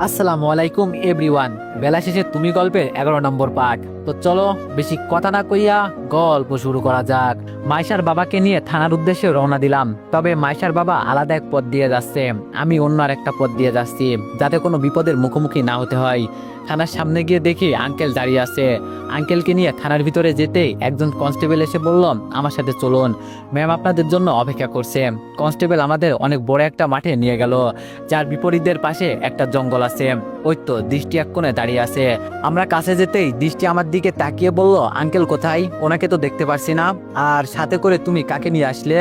আসসালামু আলাইকুম এভরিওয়ান। বেলা শেষে তুমি গল্পের 11 নম্বর পার্ট। তো চলো বেশি কথা না কইয়া গল্প শুরু করা যাক। মাইশার বাবাকে নিয়ে থানার উদ্দেশ্যে রওনা দিলাম। তবে মাইশার বাবা আলাদা এক পথ দিয়ে যাচ্ছে, আমি অন্য আর একটা পথ দিয়ে যাচ্ছি, যাতে কোনো বিপদের মুখোমুখি না হতে হয়। থানার সামনে গিয়ে দেখি আঙ্কেল দাঁড়িয়ে আছে। আঙ্কেলকে নিয়ে থানার ভিতরে যেতেই একজন কনস্টেবল এসে বলল, আমার সাথে চলুন, ম্যাম আপনাদের জন্য অপেক্ষা করছে। কনস্টেবল আমাদের অনেক বড় একটা মাঠে নিয়ে গেল, যার বিপরীতের পাশে একটা জঙ্গল আছে। ওই তো দৃষ্টি এক কোণে দাঁড়িয়ে আছে। আমরা কাছে যেতেই দৃষ্টি আমার দিকে তাকিয়ে বলল, আঙ্কেল কোথায়? ওনাকে তো দেখতে পারছি না। আর সাথে করে তুমি কাকে নিয়ে আসলে?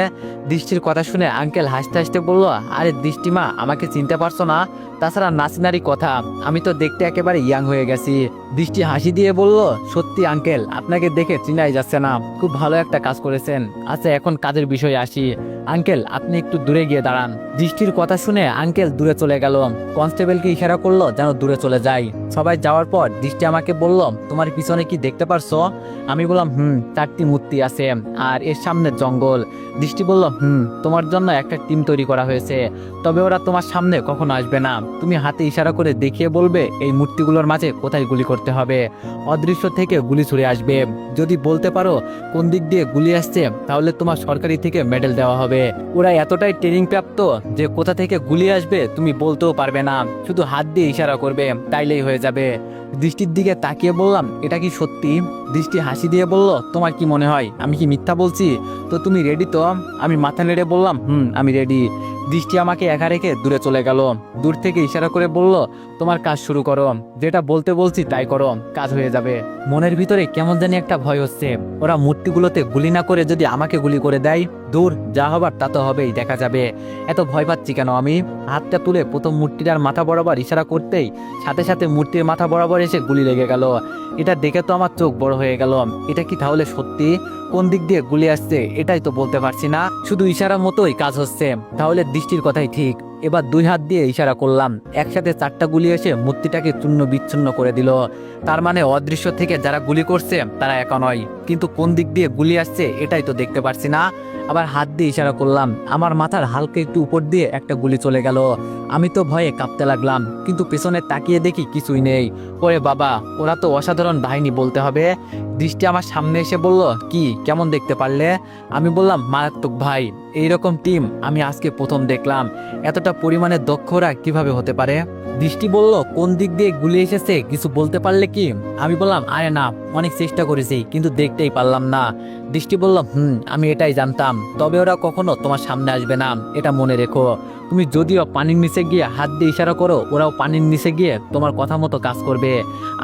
দৃষ্টির কথা শুনে আঙ্কেল হাসতে হাসতে বলল, আরে দৃষ্টি মা, আমাকে চিনতে পারছো না? তাছাড়া নাসিনারি কথা, আমি তো দেখতে একেবারে ইয়াং হয়ে গেছি। দৃষ্টি হাসি দিয়ে বলল, সত্যি আঙ্কেল, আপনাকে দেখে চিনাই যাচ্ছে না। খুব ভালো একটা কাজ করেছেন। আচ্ছা, এখন কাজের বিষয়ে আসি। আঙ্কেল আপনি একটু দূরে গিয়ে দাঁড়ান। দৃষ্টির কথা শুনে আঙ্কেল দূরে চলে গেল। কনস্টেবলকে ইশারা করলো যেন দূরে চলে যায়। সবাই যাওয়ার পর দৃষ্টি আমাকে বলল, তোমার পিছনে কি দেখতে পারছো? আমি বললাম, চারটি মূর্তি আছে আর এর সামনে জঙ্গল। দৃষ্টি বলল, তোমার জন্য একটা টিম তৈরি করা হয়েছে, তবে ওরা তোমার সামনে কখনো আসবে না। তুমি হাতে ইশারা করে দেখিয়ে বলবে এই মূর্তিগুলোর মাঝে কোথায় গুলি করতে হবে। অদৃশ্য থেকে গুলি ছুড়ে আসবে। যদি বলতে পারো কোন দিক দিয়ে গুলি আসছে, তাহলে তোমার সরকারি থেকে মেডেল দেওয়া হবে। ওরা এতটাই ট্রেনিং প্রাপ্ত যে কোথা থেকে গুলি আসবে তুমি বলতেও পারবে না, শুধু হাত দিয়ে ইশারা করবে, তাইলেই হয়ে যাবে। দৃষ্টির দিকে তাকিয়ে বললাম, এটা কি সত্যি? দৃষ্টি হাসি দিয়ে বলল, তোমার কি মনে হয় আমি কি মিথ্যা বলছি? তো তুমি রেডি তো? আমি মাথা নেড়ে বললাম, আমি রেডি। দৃষ্টি আমাকে একা রেখে দূরে চলে গেল। দূর থেকে ইশারা করে বলল, তোমার কাজ শুরু করো, যেটা বলতে বলছি তাই করো, কাজ হয়ে যাবে। মনের ভিতরে কেমন জানি একটা ভয় হচ্ছে, ওরা মূর্তিগুলোতে গুলি না করে যদি আমাকে গুলি করে দেয়, দূর, যা হবার তা তো হবেই, দেখা যাবে। এত ভয় পাচ্ছি কেন আমি? হাতটা তুলে প্রথম মূর্তিটার মাথা বরাবর ইশারা করতেই সাথে সাথে মূর্তির মাথা বরাবর এসে গুলি লেগে গেল। এটা দেখে তো আমার চোখ বড় হয়ে গেল। এটা কি তাহলে সত্যি? কোন দিক দিয়ে গুলি আসছে এটাই তো বলতে পারছি না, শুধু ইশারা মতোই কাজ হচ্ছে। তাহলে দৃষ্টির কথাই ঠিক। এবার দুই হাত দিয়ে ইশারা করলাম, একসাথে চারটা গুলি এসে মূর্তিটাকে চূর্ণ বিচ্ছিন্ন করে দিল। তার মানে অদৃশ্য থেকে যারা গুলি করছে তারা একা নয়, কিন্তু কোন দিক দিয়ে গুলি আসছে এটাই তো দেখতে পারছি না। আবার হাত দিয়ে ইশারা করলাম, আমার মাথার হালকা একটু উপর দিয়ে একটা গুলি চলে গেল। আমি তো ভয়ে কাঁপতে লাগলাম, কিন্তু পেছনে তাকিয়ে দেখি কিছুই নেই। ওরে বাবা, ওরা তো অসাধারণ বাহিনী বলতে হবে। দৃষ্টি আমার সামনে এসে বলল, কি কেমন দেখতে পারলে? আমি বললাম, মারাত্মক ভাই, এইরকম টিম আমি আজকে প্রথম দেখলাম। এতটা পরিমাণে দক্ষরা কিভাবে হতে পারে? দৃষ্টি বলল, কোন দিক দিয়ে গুলি এসেছে কিছু বলতে পারলে কি? আমি বললাম, আরে না, অনেক চেষ্টা করেছি কিন্তু দেখতেই পারলাম না। দৃষ্টি বলল, আমি এটাই জানতাম, তবে ওরা কখনো তোমার সামনে আসবে না, এটা মনে রেখো। তুমি যদিও পানির নিচে গিয়ে হাত দিয়ে ইশারা করো, ওরাও পানির নিচে গিয়ে তোমার কথা মতো কাজ করবে।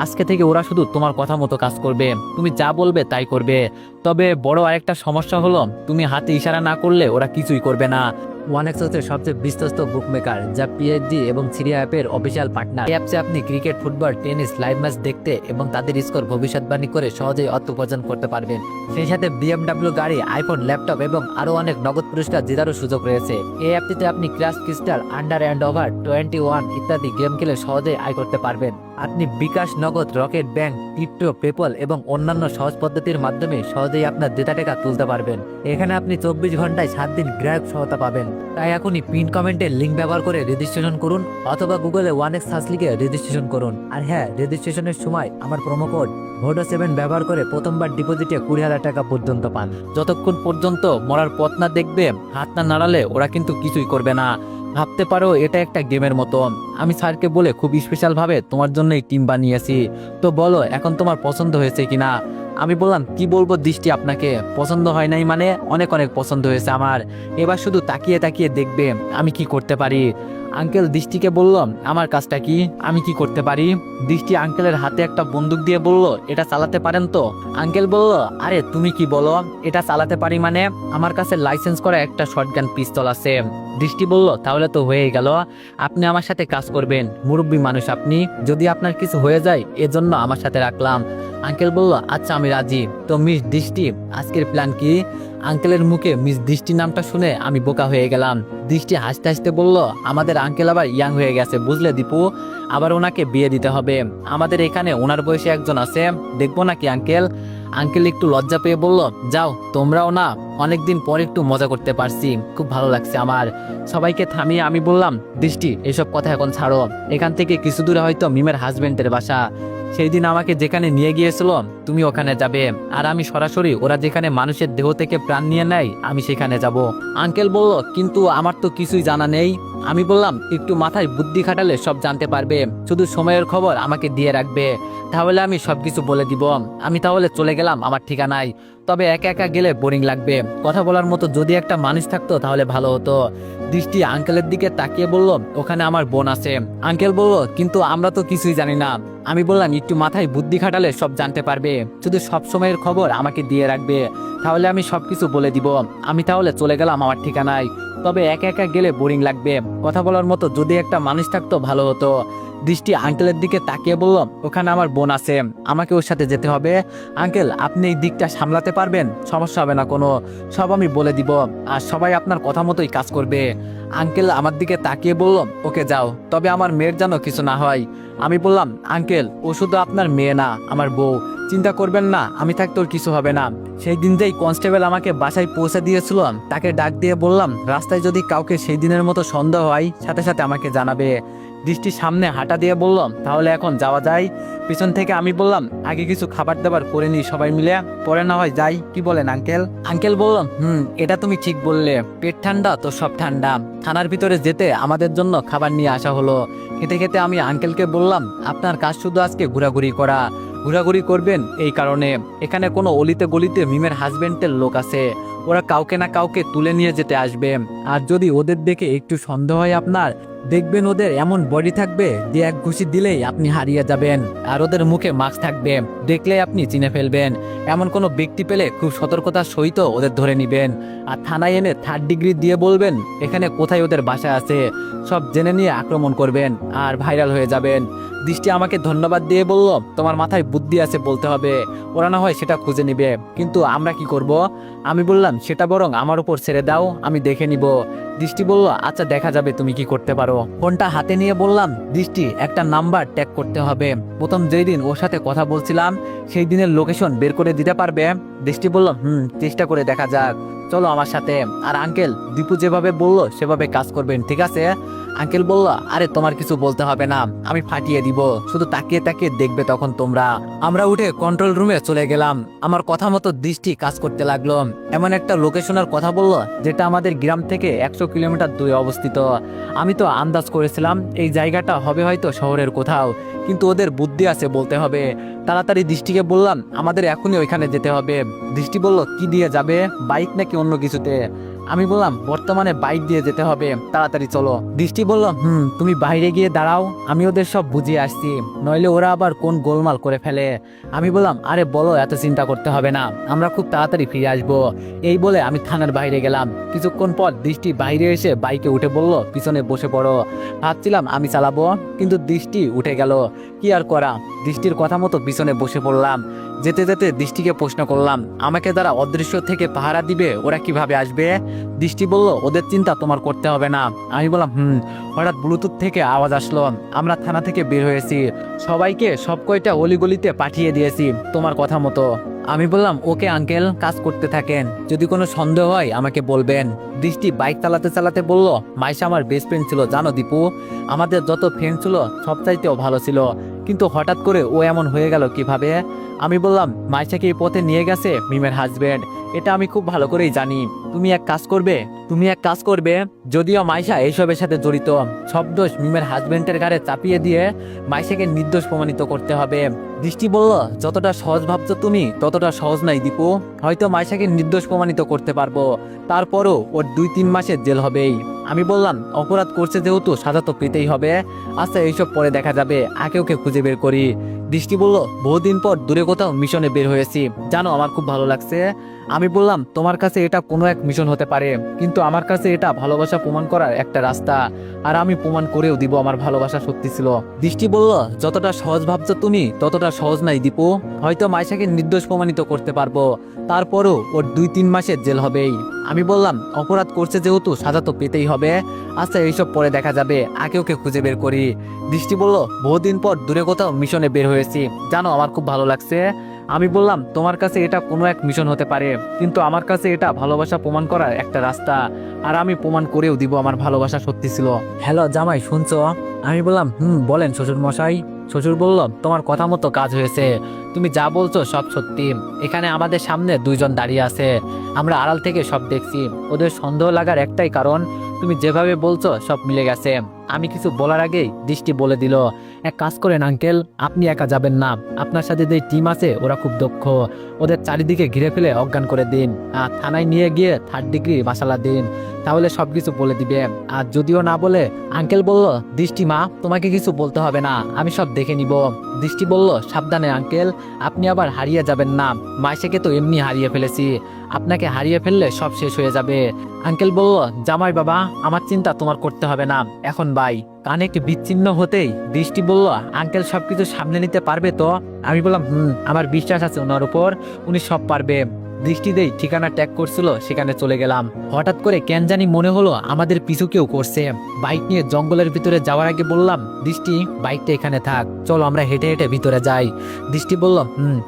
আজকে থেকে ওরা শুধু তোমার কথা মতো কাজ করবে, তুমি যা বলবে তাই করবে। তবে বড় আরেকটা সমস্যা হলো, তুমি হাতে ইশারা না করলে ওরা কিছুই করবে না। ওয়ানেক্স হচ্ছে সবচেয়ে বিশ্বস্ত বুকমেকার, যা পিএইচডি এবং সিরিয়া অ্যাপের অফিসিয়াল পার্টনার। এই অ্যাপসে আপনি cricket, football, tennis live match দেখতে এবং তাদের স্কোর ভবিষ্যৎবাণী করে সহজেই অর্থ উপার্জন করতে পারবেন। সেই সাথে বিএমডব্লিউ গাড়ি, আইফোন, ল্যাপটপ এবং আরো অনেক নগদ পুরস্কার জেতারও সুযোগ রয়েছে। এই অ্যাপটিতে আপনি crush crystal, under and over 21 ইত্যাদি গেম খেলে সহজেই আয় করতে পারবেন। আপনি বিকাশ, নগদ, রকেট ব্যাংক, ক্রিপ্টো, পেপল এবং অন্যান্য সহজ পদ্ধতির মাধ্যমে সহজেই আপনার জেতা টাকা তুলতে পারবেন। এখানে আপনি 24 ঘন্টায় 7 দিন গ্রাহক সহায়তা পাবেন। তাই এখনই পিন কমেন্টের লিঙ্ক ব্যবহার করে রেজিস্ট্রেশন করুন, অথবা গুগলে ওয়ানেক্স সার্চ লিখে রেজিস্ট্রেশন করুন। আর হ্যাঁ, রেজিস্ট্রেশনের সময় আমার প্রোমো কোড VODO7 ব্যবহার করে প্রথমবার ডিপোজিটে 20,000 টাকা পর্যন্ত পান। যতক্ষণ পর্যন্ত মরার পথ না দেখবে, হাত না নাড়ালে ওরা কিন্তু কিছুই করবে না। ভাবতে পারো এটা একটা গেমের মতো। আমি স্যারকে বলে খুব স্পেশাল ভাবে তোমার জন্য এই টিম বানিয়েছি। তো বলো এখন তোমার পছন্দ হয়েছে কিনা? আমি বললাম, কি বলবো দৃষ্টি, আপনাকে পছন্দ হয় নাই মানে? অনেক অনেক পছন্দ হয়েছে আমার। এবার শুধু তাকিয়ে তাকিয়ে দেখবে আমি কি করতে পারি। আঙ্কেল দৃষ্টিকে বলল, আমার কাজটা কি, আমি কি করতে পারি? দৃষ্টি আঙ্কেলের হাতে একটা বন্দুক দিয়ে বলল, এটা চালাতে পারেন তো? আঙ্কেল বলল, আরে তুমি কি বলো, এটা চালাতে পারি মানে? আমার কাছে লাইসেন্স করা একটা শটগান পিস্তল আছে। দৃষ্টি বলল, তাহলে তো হয়েই গেল, আপনি আমার সাথে কাজ করবেন, মুরব্বী মানুষ আপনি, যদি আপনার কিছু হয়ে যায় এজন্য আমার সাথে রাখলাম। আঙ্কেল বলল, আচ্ছা আমি রাজি। তো মিস দৃষ্টি, আজকের প্ল্যান কি? আঙ্কেলের মুখে মিস দৃষ্টি নামটা শুনে আমি বোকা হয়ে গেলাম। দৃষ্টি হাসতে হাসতে বলল, আমাদের আঙ্কেল আবার ইয়াং হয়ে গেছে বুঝলে দীপু, আবার ওনাকে বিয়ে দিতে হবে। আমাদের এখানে ওনার বয়সে একজন আছে, দেখবো নাকি আঙ্কেল? আঙ্কেল একটু লজ্জা পেয়ে বলল, যাও তোমরাও না, অনেকদিন পর একটু মজা করতে পারছি, খুব ভালো লাগছে আমার। সবাইকে থামিয়ে আমি বললাম, দৃষ্টি এসব কথা এখন ছাড়ো, এখান থেকে কিছু দূরে হয়তো মিমের হাজবেন্ডের বাসা। সেই দিন আমাকে যেখানে নিয়ে গিয়েছিল তুমি ওখানে যাবে, আর আমি সরাসরি ওরা যেখানে মানুষের দেহ থেকে প্রাণ নিয়ে নেয় আমি সেখানে যাব। আঙ্কেল বলল, কিন্তু আমার তো কিছুই জানা নেই। আমি বললাম, একটু মাথায় বুদ্ধি খাটালে সব জানতে পারবে, শুধু সময়ের খবর আমাকে দিয়ে রাখবে, তাহলে আমি সবকিছু বলে দিব। আমি তাহলে চলে গেলাম আমার ঠিকানায়। তবে একা একা গেলে বোরিং লাগবে, কথা বলার মতো যদি একটা মানুষ থাকতো তাহলে ভালো হতো। দৃষ্টি আঙ্কেলের দিকে তাকিয়ে বলল, ওখানে আমার বোন আছে। আঙ্কেল বলল, কিন্তু আমরা তো কিছুই জানি না। আমি বললাম, একটু মাথায় বুদ্ধি খাটালে সব জানতে পারবে, শুধু সব সময়ের খবর আমাকে দিয়ে রাখবে, তাহলে আমি সবকিছু বলে দিব। আমি তাহলে চলে গেলাম আমার ঠিকানায়। তবে একা একা গেলে বোরিং লাগবে, কথা বলার মতো যদি একটা মানুষ থাকতো ভালো হতো। দৃষ্টি আঙ্কেলের দিকে তাকিয়ে বলল, ওখানে আমার বোন আছে, আমাকে ওর সাথে যেতে হবে। আঙ্কেল, আপনি এই দিকটা সামলাতে পারবেন? সমস্যা হবে না কোনো, সব আমি বলে দিব, আর সবাই আপনার কথা মতোই কাজ করবে। আঙ্কেল আমার দিকে তাকিয়ে বলল, ওকে যাও, তবে আমার মেয়ের যেন কিছু না হয়। আমি বললাম, আঙ্কেল ও শুধু আপনার মেয়ে না, আমার বউ, চিন্তা করবেন না, আমি থাকতে ওর কিছু হবে না। সেই দিন যেই কনস্টেবল আমাকে বাসায় পৌঁছে দিয়েছিল তাকে ডাক দিয়ে বললাম, রাস্তায় যদি কাউকে সেই দিনের মতো সন্দেহ হয় সাথে সাথে আমাকে জানাবে। দৃষ্টির সামনে হাঁটা দিয়ে বললাম, তাহলে এখন যাওয়া যায়? পিছন থেকে আমি বললাম, আগে কিছু খাবার দাবার করে নিই সবাই মিলে, পরে না হয় যাই, কি বলেন আঙ্কেল? আঙ্কেল বললাম, এটা তুমি ঠিক বললে, পেট ঠান্ডা তো সব ঠান্ডা। থানার ভিতরে যেতে আমাদের জন্য খাবার নিয়ে আসা হলো। খেতে খেতে আমি আঙ্কেলকে বললাম, আপনার কাজ শুধু আজকে ঘোরাঘুরি করা। ঘোরাঘুরি করবেন এই কারণে, এখানে কোনো অলিতে গলিতে মিমের হাজবেন্ডের লোক আছে, ওরা কাউকে না কাউকে তুলে নিয়ে যেতে আসবে। আর যদি ওদের দেখে একটু সন্দেহ হয় আপনার, দেখবেন ওদের এমন বডি থাকবে যে এক ঘুষি দিলেই আপনি হারিয়ে যাবেন। আর ওদের মুখে মাস্ক থাকবে, দেখলেই আপনি চিনে ফেলবেন। এমন কোনো ব্যক্তি পেলে খুব সতর্কতার সহিত ওদের ধরে নিবেন, আর থানায় এনে 3rd ডিগ্রি দিয়ে বলবেন এখানে কোথায় ওদের বাসা আছে, সব জেনে নিয়ে আক্রমণ করবেন আর ভাইরাল হয়ে যাবেন। দৃষ্টি আমাকে ধন্যবাদ দিয়ে বলল, তোমার মাথায় বুদ্ধি আছে বলতে হবে, ওরা না হয় সেটা খুঁজে নিবে, কিন্তু আমরা কি করব? আমি বললাম, সেটা বরং আমার উপর ছেড়ে দাও, আমি দেখে নিব। দৃষ্টি বলল, আচ্ছা দেখা যাবে তুমি কি করতে পারো। ফোনটা হাতে নিয়ে বললাম, দৃষ্টি একটা নাম্বার ট্যাগ করতে হবে, প্রথম যেই দিন ওর সাথে কথা বলছিলাম সেই দিনের লোকেশন বের করে দিতে পারবে? দৃষ্টি বলল, চেষ্টা করে দেখা যাক, চলো আমার সাথে। আর আঙ্কেল, দীপু যেভাবে বললো সেভাবে কাজ করবেন, ঠিক আছে? আঙ্কেল বলল, আরে তোমার কিছু বলতে হবে না, আমি ফাটিয়ে দিব, শুধু তাকিয়ে তাকিয়ে দেখবে তখন তোমরা। আমরা উঠে কন্ট্রোল রুমে চলে গেলাম। আমার কথা মতো দৃষ্টি কাজ করতে লাগলো। এমন একটা লোকেশনের কথা বললো যেটা আমাদের গ্রাম থেকে 100 কিলোমিটার দূরে অবস্থিত। আমি তো আন্দাজ করেছিলাম এই জায়গাটা হবে হয়তো শহরের কোথাও, কিন্তু ওদের বুদ্ধি আছে বলতে হবে। তাড়াতাড়ি দৃষ্টিকে বললাম, আমাদের এখনই ওইখানে যেতে হবে। দৃষ্টি বলল, কি দিয়ে যাবে, বাইক নাকি অন্য কিছুতে? আমি বললাম, বর্তমানে বাইক দিয়ে যেতে হবে, তাড়াতাড়ি চলো। দৃষ্টি বলল, তুমি বাইরে গিয়ে দাঁড়াও, আমি ওদের সব বুঝিয়ে আসছি, নইলে ওরা আবার কোন গোলমাল করে ফেলে। আমি বললাম, আরে বলো, এত চিন্তা করতে হবে না, আমরা খুব তাড়াতাড়ি ফিরে আসবো। এই বলে আমি থানার বাইরে গেলাম। কিছুক্ষণ পর দৃষ্টি বাইরে এসে বাইকে উঠে বলল, পিছনে বসে পড়ো। ভাবছিলাম আমি চালাবো, কিন্তু দৃষ্টি উঠে গেল, কি আর করা, দৃষ্টির কথা মতো পিছনে বসে পড়লাম। যেতে যেতে দৃষ্টিকে প্রশ্ন করলাম, আমাকে যারা অদৃশ্য থেকে পাহারা দিবে ওরা কিভাবে আসবে? দৃষ্টি বলল, ওদের চিন্তা তোমার করতে হবে না। আমি বললাম, হঠাৎ ব্লুটুথ থেকে আওয়াজ আসলো, আমরা থানা থেকে বের হয়েছি, সবাইকে সব কয়টা অলিগলিতে পাঠিয়ে দিয়েছি তোমার কথা মতো। আমি বললাম, ওকে আঙ্কেল, কাজ করতে থাকেন, যদি কোনো সন্দেহ হয় আমাকে বলবেন। দৃষ্টি বাইক চালাতে চালাতে বলল, মাইশা আমার বেস্ট ফ্রেন্ড ছিল জানো দীপু, আমাদের যত ফ্রেন্ড ছিল সবচাইতেও ভালো ছিল, কিন্তু হঠাৎ করে ও এমন হয়ে গেল কিভাবে? আমি বললাম, মাইশাকে এই পথে নিয়ে গেছে মিমের হাজবেন্ড, এটা আমি খুব ভালো করেই জানি। তুমি এক কাজ করবে, যদিও মাইশা এইসবের সাথে জড়িত, সব দোষ মিমের হাজবেন্ডের ঘাড়ে চাপিয়ে দিয়ে মাইশাকে নির্দোষ প্রমাণিত করতে হবে। দৃষ্টি বলল, যতটা সহজ ভাবছো তুমি ততটা সহজ নাই দীপু, হয়তো মাইশাকে নির্দোষ প্রমাণিত করতে পারবো, তারপরও ওর 2-3 মাসের জেল হবেই। আমি বললাম, অপরাধ করছে যেহেতু সাজা তো পেতেই হবে, আচ্ছা এইসব পরে দেখা যাবে, আগে ওকে খুঁজে বের করি। দৃষ্টি বলল, বহুদিন পর দূরে কোথাও মিশনে বের হয়েছি, জানো আমার খুব ভালো লাগছে। আমি বললাম, তোমার কাছে এটা কোনো এক মিশন হতে পারে, কিন্তু আমার কাছে এটা ভালোবাসা প্রমাণ করার একটা রাস্তা, আর আমি প্রমাণ করেও দিব আমার ভালোবাসা সত্যি ছিল। দৃষ্টি বলল, যতটা সহজ ভাবছো তুমি ততটা সহজ নাই দীপু, হয়তো মাইশাকে নির্দোষ প্রমাণিত করতে পারবো, তারপরও ওর 2-3 মাসের জেল হবেই। আমি বললাম, অপরাধ করছে যেহেতু সাজা তো পেতেই হবে, আচ্ছা এইসব পরে দেখা যাবে, আগে ওকে খুঁজে বের করি। দৃষ্টি বলল, বহুদিন পর দূরে কোথাও মিশনে বের হয়েছি, জানো আমার খুব ভালো লাগছে। আমি বললাম, তোমার কাছে এটা কোনো এক মিশন হতে পারে, কিন্তু আমার কাছে এটা ভালোবাসা প্রমাণ করার একটা রাস্তা, আর আমি প্রমাণ করেও দিব আমার ভালোবাসা সত্যি ছিল। হ্যালো জামাই, শুনছো? আমি বললাম, বলেন শ্বশুর মশাই। শ্বশুর বলল, তোমার কথা মতো কাজ হয়েছে, তুমি যা বলছো সব সত্যি। এখানে আমাদের সামনে দুইজন দাঁড়িয়ে আছে, আমরা আড়াল থেকে সব দেখছি। ওদের সন্দেহ লাগার একটাই কারণ, তুমি যেভাবে বলছো সব মিলে গেছে। আমি কিছু বলার আগেই দৃষ্টি বলে দিল, এক কাজ করেন আঙ্কেল, আপনি একা যাবেন না, আপনার সাথে যে টিম আছে ওরা খুব দক্ষ, ওদের চারিদিকে ঘিরে ফেলে অজ্ঞান করে দিন, আর থানায় নিয়ে গিয়ে 3rd ডিগ্রি মাসালা দিন, তাহলে সবকিছু বলে দিবে। আর যদিও না বলে, আঙ্কেল বলল, দৃষ্টি মা, তোমাকে কিছু বলতে হবে না, আমি সব দেখে নিব। দৃষ্টি বলল, সাবধানে আঙ্কেল, আপনি আবার হারিয়ে যাবেন না, মাইশাকে তো এমনি হারিয়ে ফেলেছি, আপনাকে হারিয়ে ফেললে সব শেষ হয়ে যাবে। আঙ্কেল বলল, জামাই বাবা, আমার চিন্তা তোমার করতে হবে না, এখন বাই। কানে একটি বিচ্ছিন্ন হতেই দৃষ্টি বলল, আঙ্কেল সবকিছু সামনে নিতে পারবে তো? আমি বললাম, আমার বিশ্বাস আছে ওনার উপর, উনি সব পারবে। দৃষ্টি দেই ঠিকানা ট্যাগ করছিল, সেখানে চলে গেলাম। হঠাৎ করে কেন জানি মনে হলো আমাদের পিছু কেউ করছে। বাইক নিয়ে জঙ্গলের ভিতরে যাওয়ার আগে বললাম, দৃষ্টি, বাইকটা এখানে থাক, চলো আমরা হেঁটে হেঁটে ভিতরে যাই। দৃষ্টি বলল,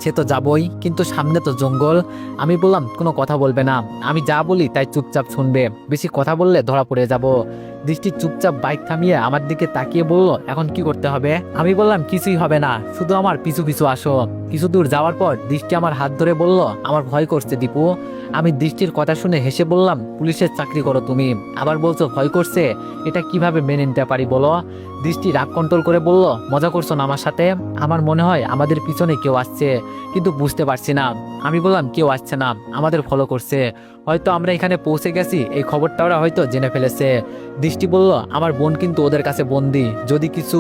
সে তো যাবই, কিন্তু সামনে তো জঙ্গল। আমি বললাম, কোনো কথা বলবে না, আমি যা বলি তাই চুপচাপ শুনবে, বেশি কথা বললে ধরা পড়ে যাব। দৃষ্টি চুপচাপ বাইক থামিয়ে আমার দিকে তাকিয়ে বলল, এখন কি করতে হবে? আমি বললাম, কিছুই হবে না, শুধু আমার পিছু পিছু আসো। কিছু দূর যাওয়ার পর দৃষ্টি আমার হাত ধরে বলল, আমার ভয় করছে দীপু। আমি দৃষ্টির কথা শুনে হেসে বললাম, পুলিশের চাকরি করো তুমি, আবার বলছো ভয় করছে, এটা কিভাবে মেনে নিতে পারি বলো? দৃষ্টি রাগ কন্ট্রোল করে বলল, মজা করছো না আমার সাথে? আমার মনে হয় আমাদের পিছনে কেউ আসছে, কিন্তু বুঝতে পারছি না। আমি বললাম, কেউ আসছে না, আমাদের ফলো করছে, হয়তো আমরা এখানে পৌঁছে গেছি, এই খবরটা ওরা হয়তো জেনে ফেলেছে। দৃষ্টি বলল, আমার বোন কিন্তু ওদের কাছে বন্দি, যদি কিছু।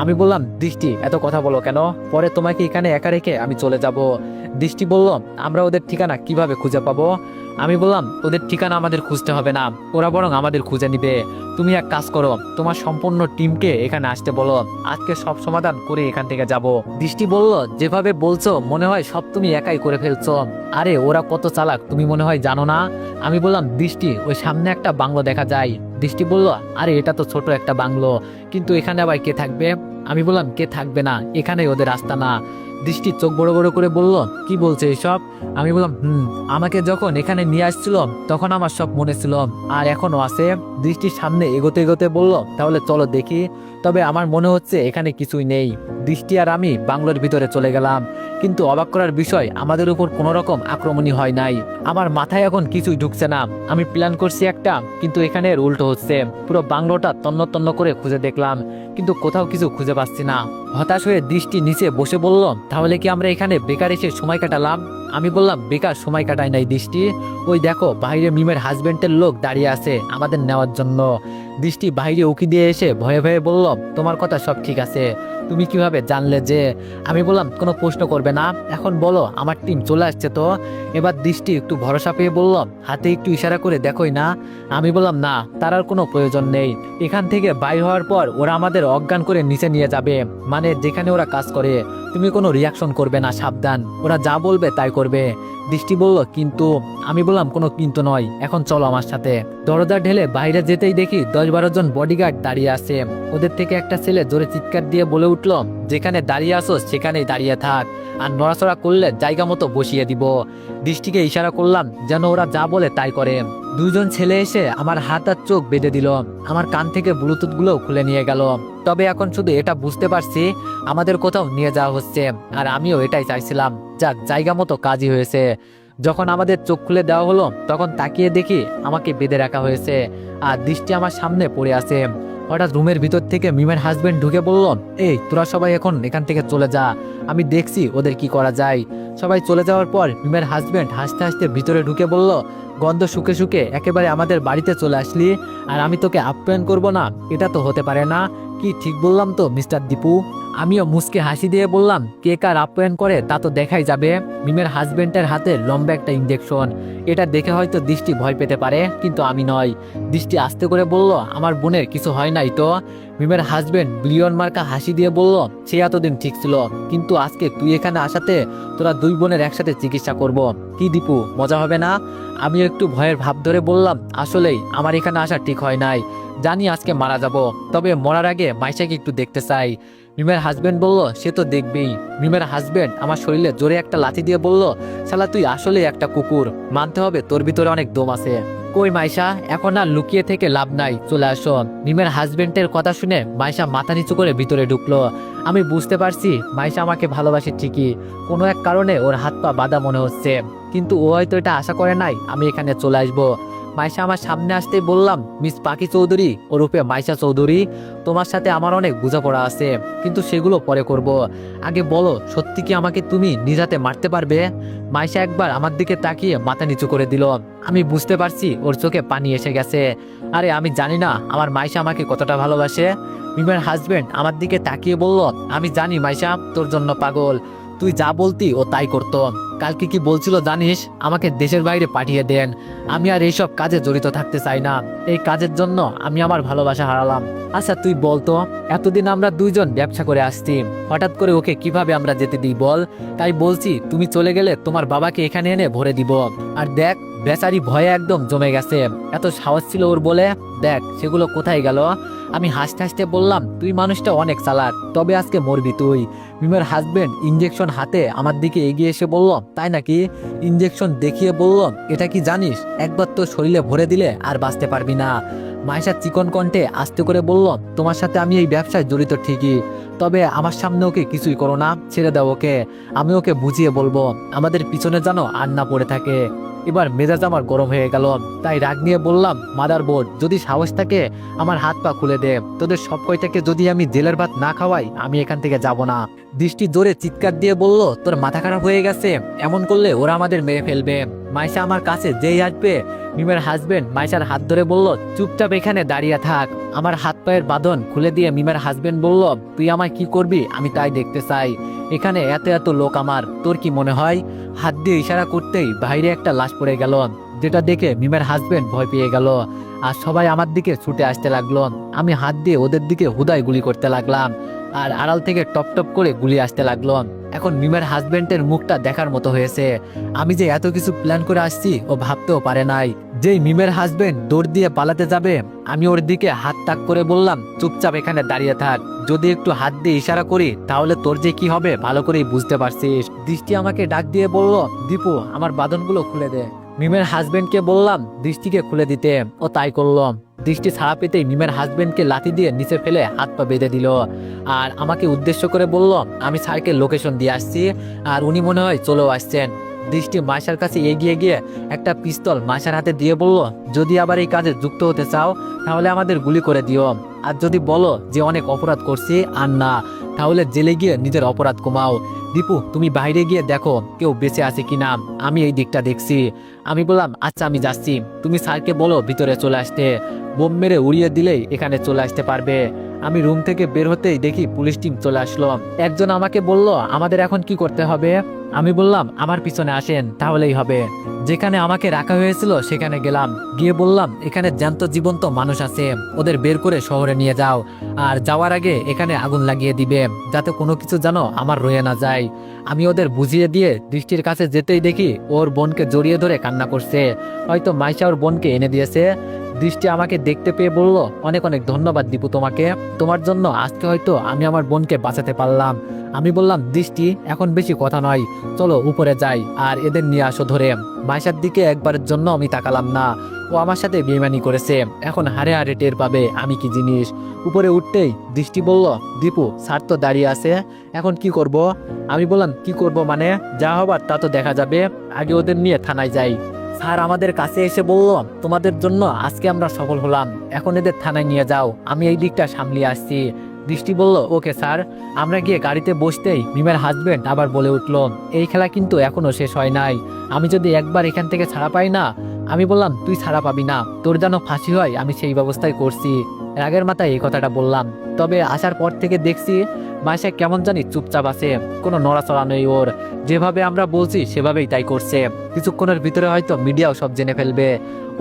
আমি বললাম, দৃষ্টি, এত কথা বলো কেন? পরে তোমাকে এখানে একা রেখে আমি চলে যাব। দৃষ্টি বলল, আমরা ওদের ঠিকানা কিভাবে খুঁজে পাবো? আমি বললাম, ওদের ঠিকানা আমাদের খুঁজতে হবে না, ওরা বরং আমাদের খুঁজে নিবে। তুমি এক কাজ করো, তোমার সম্পূর্ণ টিমকে এখানে আসতে বলো, আজকে সব সমাধান করে এখান থেকে যাব। দৃষ্টি বলল, যেভাবে বলছো মনে হয় সব তুমি একাই করে ফেলছো, আরে ওরা কত চালাক তুমি মনে হয় জানো না। আমি বললাম, দৃষ্টি, ওই সামনে একটা বাংলো দেখা যায়। দৃষ্টি বলল, আরে এটা তো ছোট একটা বাংলো, কিন্তু এখানে আবার কে থাকবে? আমি বললাম, কে থাকবে না, এখানেই ওদের আস্তানা। দৃষ্টি চোখ বড় বড় করে বলল, কি বলছে এসব? আমি বললাম, আমাকে যখন এখানে নিয়ে আসছিল তখন আমার সব মনে ছিল, আর এখনো আছে। দৃষ্টির সামনে এগোতে এগোতে বলল, তাহলে চলো দেখি, তবে আমার মনে হচ্ছে এখানে কিছুই নেই। দৃষ্টি আর আমি বাংলোর ভিতরে চলে গেলাম, কিন্তু অবাক করার বিষয়, আমাদের উপর কোনো রকম আক্রমণই হয় নাই। আমার মাথায় এখন কিছুই ঢুকছে না, আমি প্ল্যান করছি একটা, কিন্তু এখানে এর উল্টো হচ্ছে। পুরো বাংলোটা তন্ন তন্ন করে খুঁজে দেখলাম, কিন্তু কোথাও কিছু খুঁজে পাচ্ছি না। হতাশ হয়ে দৃষ্টি নিচে বসে বলল, তাহলে কি আমরা এখানে বেকার এসে সময় কাটালাম? আমি বললাম, বেকার সময় কাটাই নাই দৃষ্টি, ওই দেখো বাইরে মিমের হাজবেন্ডের লোক দাঁড়িয়ে আছে আমাদের নেওয়ার জন্য। দৃষ্টি বাইরে উকি দিয়ে এসে ভয়ে ভয়ে বলল, তোমার কথা সব ঠিক আছে, তুমি কিভাবে জানলে যে? আমি বললাম, কোনো প্রশ্ন করবে না, এখন বলো আমার টিম চলে আসছে তো? এবার দৃষ্টি একটু ভরসা পেয়ে বলল, হাতে একটু ইশারা করে দেখোই না। আমি বললাম, না, তার আর কোনো প্রয়োজন নেই, এখান থেকে বাইর হওয়ার পর ওরা আমাদের অজ্ঞান করে নিচে নিয়ে যাবে, মানে যেখানে ওরা কাজ করে। তুমি কোনো রিয়াকশন করবে না, সাবধান, ওরা যা বলবে তাই করবে। দৃষ্টি বলল, কিন্তু। আমি বললাম, কোনো কিন্তু নয়, এখন চলো আমার সাথে। দরজা ঢেলে বাইরে যেতেই দেখি 10-12 জন বডিগার্ড দাঁড়িয়ে আছে। ওদের থেকে একটা ছেলে জোরে চিৎকার দিয়ে বলে উঠল, যেখানে দাঁড়িয়ে আসো সেখানেই দাঁড়িয়ে থাক, আর নড়াচড়া করলে জায়গা মতো বসিয়ে দিব। দৃষ্টিকে ইশারা করলাম যেন ওরা যা বলে তাই করে। দুজন ছেলে এসে আমার হাত আর চোখ বেঁধে দিল, আমার কান থেকে ব্লুটুথ গুলো খুলে নিয়ে গেল। তবে এখন শুধু এটা বুঝতে পারছি আমাদের কোথাও নিয়ে যাওয়া হচ্ছে, আর আমিও এটাই চাইছিলাম। যাক, জায়গা মতো কাজই হয়েছে। যখন আমাদের চোখ খুলে দেওয়া হলো তখন তাকিয়ে দেখি আমাকে বেঁধে রাখা হয়েছে, আর দৃষ্টি আমার সামনে পড়ে আছে। হঠাৎ রুমের ভিতর থেকে মিমের হাজবেন্ড ঢুকে বলল, এই তোরা সবাই এখন এখান থেকে চলে যা, আমি দেখছি ওদের কি করা যায়। সবাই চলে যাওয়ার পর মিমের হাজবেন্ড হাসতে হাসতে ভিতরে ঢুকে বলল, গন্ধ শুকে শুকে একেবারে আমাদের বাড়িতে চলে আসলি, আর আমি তোকে আপ্যায়ন করব না? এটা তো হতে পারে না। কি ঠিক বললাম তো মিস্টার দীপু? আমিও মুচকে হাসি দিয়ে বললাম, কে কার আপ্যায়ন করে তা তো দেখাই যাবে। মিমের হাজবেন্ডের হাতে লম্বা একটা ইঞ্জেকশন, এটা দেখে হয়তো দৃষ্টি ভয় পেতে পারে, কিন্তু আমি নয়। দৃষ্টি আস্তে করে বলল, আমার বোনের কিছু হয় নাই তো? মিমের হাজবেন্ড বিলিয়ন মার্কা হাসি দিয়ে বলল, সে এতদিন ঠিক ছিল, কিন্তু আজকে তুই এখানে আসাতে তোরা দুই বোনের একসাথে চিকিৎসা করব। কি দীপু, মজা হবে না? আমিও একটু ভয়ের ভাব ধরে বললাম, আসলেই আমার এখানে আসা ঠিক হয় নাই, জানি আজকে মারা যাব, তবে মরার আগে মাইশাকে একটু দেখতে চাই। মিমের হাজবেন্ড বলল সে তো দেখবেই। মিমের হাজবেন্ড আমার শরীরে জোরে একটা লাথি দিয়ে বলল, শালা তুই আসলে একটা কুকুর, মানতে হবে তোর ভিতরে অনেক দম আছে। কই মাইশা, এখন আর লুকিয়ে থেকে লাভ নাই, চলে আসো। মিমের হাজবেন্ডের কথা শুনে মাইশা মাথা নিচু করে ভিতরে ঢুকলো। আমি বুঝতে পারছি মাইশা আমাকে ভালোবাসে ঠিকই, কোনো এক কারণে ওর হাত পা বাঁধা মনে হচ্ছে, কিন্তু ও হয়তো এটা আশা করে নাই আমি এখানে চলে আসবো। মাইশা আমার সামনে আসতেই বললাম, মিস পাখি চৌধুরী ওরূপে মাইশা চৌধুরী, তোমার সাথে আমার অনেক বোঝাপড়া আছে, কিন্তু সেগুলো পরে করব। আগে বলো, সত্যি কি আমাকে তুমি নিজ হাতে মারতে পারবে? মাইশা একবার আমার দিকে তাকিয়ে মাথা নিচু করে দিল। আমি বুঝতে পারছি ওর চোখে পানি এসে গেছে। আরে আমি জানি না আমার মাইশা আমাকে কতটা ভালোবাসে। মিমের হাজবেন্ড আমার দিকে তাকিয়ে বলল, আমি জানি মাইশা তোর জন্য পাগল, তুই যা বলতি ও তাই করতো। কালকে কি বলছিল জানিস, আমাকে দেশের বাইরে পাঠিয়ে দেন, আমি আর এইসব কাজে জড়িত থাকতে চাই না, এই কাজের জন্য আমি আমার ভালোবাসা হারালাম। আচ্ছা তুই বলতো, এতদিন আমরা দুইজন ব্যবসা করে আসছি, হঠাৎ করে ওকে কিভাবে আমরা যেতে দিই বল? তাই বলছি তুমি চলে গেলে তোমার বাবাকে এখানে এনে ভরে দিব। আর দেখ বেচারি ভয়ে একদম জমে গেছে, এত সাহস ছিল ওর বলে, দেখ সেগুলো কোথায় গেল। আমি হাসতে হাসতে বললাম, তুই মানুষটা অনেক চালাক, তবে আজকে মরবি তুই। মিমের হাজবেন্ড ইঞ্জেকশন হাতে আমার দিকে এগিয়ে এসে বলল, তাই নাকি? ইঞ্জেকশন দেখিয়ে বলল, এটা কি জানিস একবার তো শরীরে ভরে দিলে আর বাঁচতে পারবি না। মাইশা চিকন কণ্ঠে আস্তে করে বলল, তোমার সাথে আমি এই ব্যবসায় জড়িত ঠিকই, তবে আমার সামনে ওকে কিছুই করো না, ছেড়ে দাও ওকে, আমি ওকে বুঝিয়ে বলবো, আমাদের পিছনে যেন আর না পড়ে থাকে। এবার মেজাজ আমার গরম হয়ে গেল, তাই রাগ নিয়ে বললাম, মাদার বোর্ড যদি সাহস থাকে আমার হাত পা খুলে দে, তোদের সব কয়টাকে যদি আমি জেলের ভাত না খাওয়াই আমি এখান থেকে যাব না। দৃষ্টি জোরে চিৎকার দিয়ে বলল, তোর মাথা খারাপ হয়ে গেছে, এমন করলে ওরা আমাদের মেরে ফেলবে। মাইশা আমার কাছে যেই আসবে, মিমের হাজবেন্ড মাইশার হাত ধরে বলল, চুপচাপ এখানে দাঁড়িয়ে থাক। আমার হাত পায়ের বাঁধন খুলে দিয়ে মিমের হাজবেন্ড বলল, তুই আমায় কি করবি আমি তাই দেখতে চাই, এখানে এত এত লোক আমার, তোর কি মনে হয়? হাত দিয়ে ইশারা করতেই বাইরে একটা লাশ পড়ে গেল, যেটা দেখে মিমের হাজবেন্ড ভয় পেয়ে গেল আর সবাই আমার দিকে ছুটে আসতে লাগলো। আমি হাত দিয়ে ওদের দিকে হুদায় গুলি করতে লাগলাম আর আড়াল থেকে টপ টপ করে গুলি আসতে লাগলো। এখন মিমের হাজবেন্ডের মুখটা দেখার মতো হয়েছে, আমি যে এত কিছু প্ল্যান করে আসছি ও ভাবতেও পারে নাই। যেই মিমের হাজবেন্ড দৌড় দিয়ে পালাতে যাবে, আমি ওর দিকে হাত তাক করে বললাম, চুপচাপ এখানে দাঁড়িয়ে থাক, যদি একটু হাত দিয়ে ইশারা করি তাহলে তোর যে কি হবে ভালো করেই বুঝতে পারছিস। দৃষ্টি আমাকে ডাক দিয়ে বলল, দীপু আমার বাঁধনগুলো খুলে দে। মিমের হাজবেন্ডকে বললাম দৃষ্টিকে খুলে দিতে, ও তাই করলো। দৃষ্টি ছাড়া পেতেই মিমের হাজবেন্ডকে লাথি দিয়ে নিচে ফেলে হাত পা বেঁধে দিল আর আমাকে উদ্দেশ্য করে বলল, আমি স্যারকে লোকেশন দিয়ে আসছি আর উনি মনে হয় চলেও আসছেন। দৃষ্টি মাইশার কাছে এগিয়ে গিয়ে একটা পিস্তল মাইশার হাতে দিয়ে বলল, যদি আবার এই কাজে যুক্ত হতে চাও তাহলে আমাদের গুলি করে দিও, আর যদি বলো যে অনেক অপরাধ করছি আর না, তাহলে জেলে গিয়ে নিজের অপরাধ কমাও। দীপু তুমি বাইরে গিয়ে দেখো কেউ বেঁচে আছে কিনা, আমি এই দিকটা দেখছি। আমি বললাম, আচ্ছা আমি যাচ্ছি, তুমি স্যারকে বলো ভিতরে চলে আসতে, বোম মেরে উড়িয়ে দিলেই এখানে চলে আসতে পারবে। আমি রুম থেকে বের হতেই দেখি পুলিশ টিম চলে আসলো। একজন আমাকে বলল, আমাদের এখন কি করতে হবে? আমি বললাম, আমার পিছনে আসেন তাহলেই হবে। যেখানে আমাকে রাখা হয়েছিল সেখানে গেলাম, গিয়ে বললাম, এখানে জ্যান্ত জীবন্ত মানুষ আছে, ওদের বের করে শহরে নিয়ে যাও, আর যাওয়ার আগে এখানে আগুন লাগিয়ে দিবে, যাতে কোনো কিছু যেন আমার রয়ে না যায়। আমি ওদের বুঝিয়ে দিয়ে দৃষ্টির কাছে যেতেই দেখি ওর বোনকে জড়িয়ে ধরে কান্না করছে, হয়তো মাইশা ওর বোনকে এনে দিয়েছে। দৃষ্টি আমাকে দেখতে পেয়ে বলল, অনেক অনেক ধন্যবাদ দীপু তোমাকে, তোমার জন্য আজকে হয়তো আমি আমার বোনকে বাঁচাতে পারলাম। আমি বললাম, দৃষ্টি এখন বেশি কথা নয়, চলো উপরে যাই আর এদের নিয়ে আসো ধরে। মাইশার দিকে একবারের জন্য আমি তাকালাম না, ও আমার সাথে বেইমানি করেছে, এখন হারে হারে টের পাবে আমি কি জিনিস। উপরে উঠতেই দৃষ্টি বলল, দীপু স্যার তো দাঁড়িয়ে আছে, এখন কি করব? আমি বললাম, কি করব মানে, যা হবার তা তো দেখা যাবে, আগে ওদের নিয়ে থানায় যাই। স্যার আমাদের কাছে এসে বলল, তোমাদের জন্য আজকে আমরা সফল হলাম, এখন এদের থানায় নিয়ে যাও, আমি এই দিকটা সামলিয়ে আসছি। দৃষ্টি বলল, ওকে স্যার। আমরা গিয়ে গাড়িতে বসতেই মিমের হাজবেন্ড আবার বলে উঠল, এই খেলা কিন্তু এখনো শেষ হয় নাই, আমি যদি একবার এখান থেকে ছাড়া পাই না। আমি বললাম, তুই ছাড়া পাবি না, তোর যেন ফাঁসি হয় আমি সেই ব্যবস্থাই করছি। রাগের মাথায় এই কথাটা বললাম, তবে আসার পর থেকে দেখছি মাইশা কেমন জানি চুপচাপ আছে, কোনো নড়াচড়া নেই ওর, যেভাবে আমরা বলছি সেভাবেই তাই করছে। কিছুক্ষণের ভিতরে হয়তো মিডিয়াও সব জেনে ফেলবে।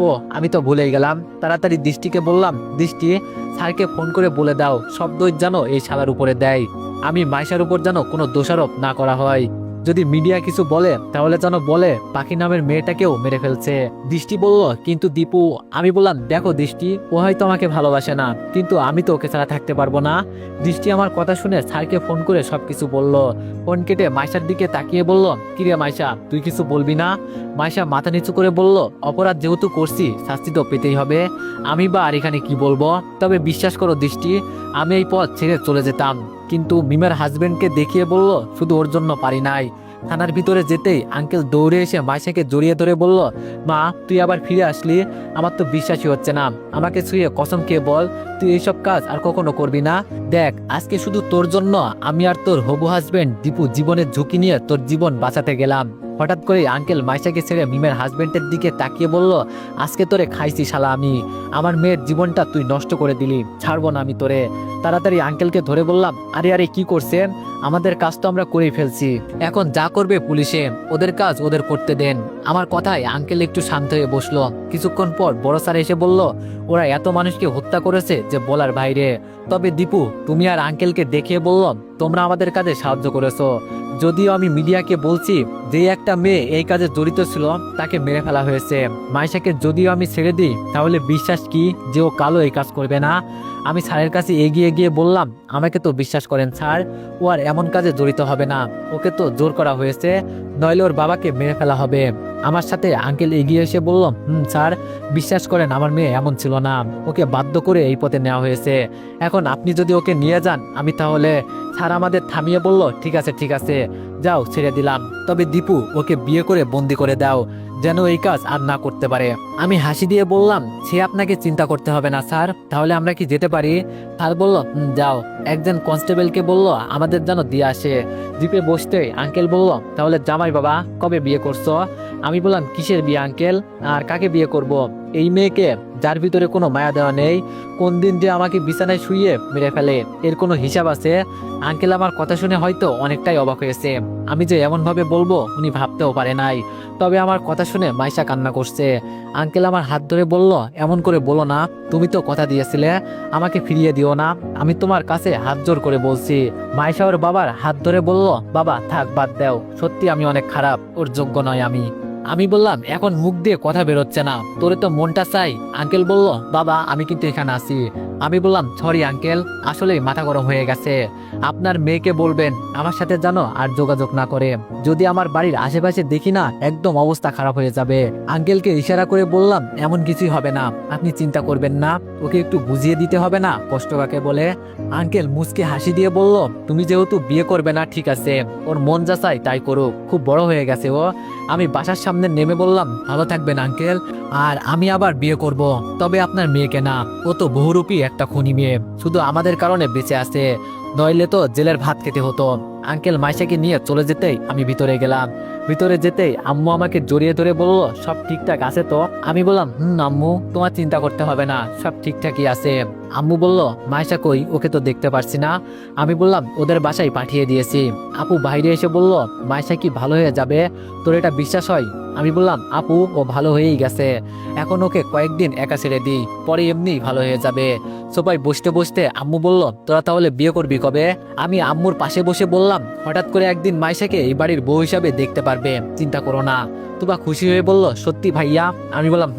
ও আমি তো ভুলেই গেলাম, তাড়াতাড়ি দৃষ্টিকে বললাম, দৃষ্টি স্যারকে ফোন করে বলে দাও সব দোষ যেন এই শালার উপরে দেয়, আমি মাইশার উপর যেন কোনো দোষারোপ না করা হয়। যদি মিডিয়া কিছু বলে তাহলে যেন বলে পাখি নামের মেয়েটাকেও মেরে ফেলছে। দৃষ্টি বলল, কিন্তু দীপু। আমি বললাম, দেখো দৃষ্টি, ও হয়তো আমাকে ভালোবাসে না, কিন্তু আমি তো ওকে ছাড়া থাকতে পারবো না। দৃষ্টি আমার কথা শুনে স্যারকে ফোন করে সবকিছু বলল। ফোন কেটে মাইশার দিকে তাকিয়ে বলল, কিরে মাইশা, তুই কিছু বলবি না? মাইশা মাথা নিচু করে বলল, অপরাধ যেহেতু করছি শাস্তি তো পেতেই হবে। আমি বা আর এখানে কি বলবো? তবে বিশ্বাস করো দৃষ্টি, আমি এই পথ ছেড়ে চলে যেতাম, কিন্তু মিমের হাজবেন্ডকে দেখিয়ে বলল শুধু ওর জন্য পারি নাই। থানার ভিতরে যেতেই আঙ্কেল দৌড়ে এসে মাইশাকে জড়িয়ে ধরে বলল, মা তুই আবার ফিরে আসলি, আমার তো বিশ্বাসই হচ্ছে না। আমাকে ছুঁয়ে কসম খেয়ে বল তুই এইসব কাজ আর কখনো করবি না। দেখ, আজকে শুধু তোর জন্য আমি আর তোর হবু হাজবেন্ড দীপু জীবনের ঝুঁকি নিয়ে তোর জীবন বাঁচাতে গেলাম। হঠাৎ করে আঙ্কেল মাইশাকে ছেড়ে মিমের হাজবেন্ডের দিকে তাকিয়ে বলল, আজকে তোরে খাইছি শালা আমি, আমার মেয়ের জীবনটা তুই নষ্ট করে দিলি, ছাড়বো না আমি তোরে। তাড়াতাড়ি আঙ্কেলকে ধরে বললাম, আরে আরে কি করছেন? আমাদের কাজ তো আমরা করেই ফেলছি, এখন যা করবে পুলিশে, ওদের কাজ ওদের করতে দেন। আমার কথায় আঙ্কেল একটু শান্ত হয়ে বসলো। কিছুক্ষণ পর বড় স্যার এসে বলল, ওরা এত মানুষকে হত্যা করেছে যে বলার বাইরে। তবে দীপু, তুমি আর আঙ্কেলকে দেখিয়ে বললাম তোমরা আমাদের কাজে সাহায্য করেছো। যদিও আমি মিডিয়াকে বলছি যে একটা মেয়ে এই কাজে জড়িত ছিল তাকে মেরে ফেলা হয়েছে। মাইশাকে যদিও আমি ছেড়ে দিই তাহলে বিশ্বাস কি যে ও কালো এই কাজ করবে না? আমি স্যারের কাছে এগিয়ে গিয়ে বললাম, আমাকে তো বিশ্বাস করেন স্যার, ও আর এমন কাজে জড়িত হবে না, ওকে তো জোর করা হয়েছে, নইলে ওর বাবাকে মেরে ফেলা হবে। আমার সাথে আঙ্কেল এগিয়ে এসে বলল, স্যার বিশ্বাস করেন আমার মেয়ে এমন ছিল না, ওকে বাধ্য করে এই পথে নেওয়া হয়েছে। এখন আপনি যদি ওকে নিয়ে যান আমি তাহলে। স্যার আমাদের থামিয়ে বলল, ঠিক আছে ঠিক আছে, যাও ছেড়ে দিলাম, তবে দীপু ওকে বিয়ে করে বন্দি করে দাও, যেন এই কাজ আর না করতে পারে। আমি হাসি দিয়ে বললাম, সে আপনাকে চিন্তা করতে হবে না স্যার, তাহলে আমরা কি যেতে পারি? স্যার বলল, যাও। একজন কনস্টেবলকে বলল আমাদের যেন দিয়ে আসে। জিপে বসতে আঙ্কেল বলল, তাহলে জামাই বাবা কবে বিয়ে করছো? আমি বললাম, কিসের বিয়ে আঙ্কেল, আর কাকে বিয়ে করব? এই মেয়েকে যার ভিতরে কোনো মায়া দেওয়া নেই, কোন দিন যে আমাকে বিছানায় শুইয়ে মেরে ফেলে, এর কোনো হিসাব আছে? আঙ্কেল আমার কথা শুনে হয়তো অনেকটাই অবাক হয়েছে। আমি যে এমন ভাবে বলবো উনি ভাবতেও পারে নাই। তবে আমার কথা শুনে মাইশা কান্না করছে। আঙ্কেল আমার হাত ধরে বলল, এমন করে বলো না, তুমি তো কথা দিয়েছিলে আমাকে ফিরিয়ে দিও না, আমি তোমার কাছে হাত জোর করে বলছি। মাইশা ওর বাবার হাত ধরে বলল, বাবা থাক, বাদ দাও, সত্যি আমি অনেক খারাপ, ওর যোগ্য নয় আমি বললাম, এখন মুখ দিয়ে কথা বেরোচ্ছে না, তোরে তো মনটা চাই। আঙ্কেল বলল, বাবা আমি কিন্তু এখানে আছি। আমি বললাম, সরি আঙ্কেল, আসলেই মাথা গরম হয়ে গেছে। আপনার মেয়েকে বলবেন আমার সাথে যেন আর যোগাযোগ না করে, যদি আমার বাড়ির আশেপাশে দেখি না একদম অবস্থা খারাপ হয়ে যাবে। আঙ্কেলকে ইশারা করে বললাম, এমন কিছুই হবে না, আপনি চিন্তা করবেন না, ওকে একটু বুঝিয়ে দিতে হবে না কষ্ট কাকে বলে। আঙ্কেল মুচকে হাসি দিয়ে বলল, তুমি যেহেতু বিয়ে করবে না ঠিক আছে, ওর মন যা চায় তাই করুক, খুব বড় হয়ে গেছে ও। আমি বাসার সামনে নেমে বললাম, ভালো থাকবেন আঙ্কেল, আর আমি আবার বিয়ে করব, তবে আপনার মেয়েকে না, ও তো বহুরূপী একটা খুনি মেয়ে, শুধু আমাদের কারণে বেঁচে আছে, নইলে তো জেলের ভাত খেতে হতো। আঙ্কেল মাইশাকে নিয়ে চলে যেতেই আমি ভিতরে গেলাম। ভিতরে যেতেই আম্মু আমাকে জড়িয়ে ধরে বলল, সব ঠিকঠাক আছে তো? আমি বললাম, আম্মু তোমার চিন্তা করতে হবে না, সব ঠিকঠাকই আছে। আম্মু বলল, মাইশা কই, ওকে তো দেখতে পারছি না। আমি বললাম, ওদের বাসায় পাঠিয়ে দিয়েছি। আপু বাইরে এসে বলল, মাইশা কি ভালো হয়ে যাবে? তোর এটা বিশ্বাস হয়? আমি বললাম, আপু ও ভালো হয়েই গেছে, এখন ওকে কয়েকদিন একা ছেড়ে দিই, পরে এমনি ভালো হয়ে যাবে। সবাই বসতে বসতে আম্মু বলল, তোরা তাহলে বিয়ে করবি কবে? আমি আম্মুর পাশে বসে বললাম, হঠাৎ করে একদিন মাইশাকে এই বাড়ির বউ হিসাবে দেখতে পারবে, চিন্তা করো না। তুবা খুশি হয়ে বলল, সত্যি ভাইয়া? আমি বললাম,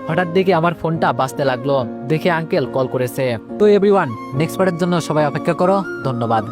হঠাৎ দেখে আমার ফোনটা বাজতে লাগলো, দেখে আঙ্কেল কল করেছে। তো এভরিওয়ান, নেক্সট পার্টের জন্য সবাই অপেক্ষা করো। ধন্যবাদ।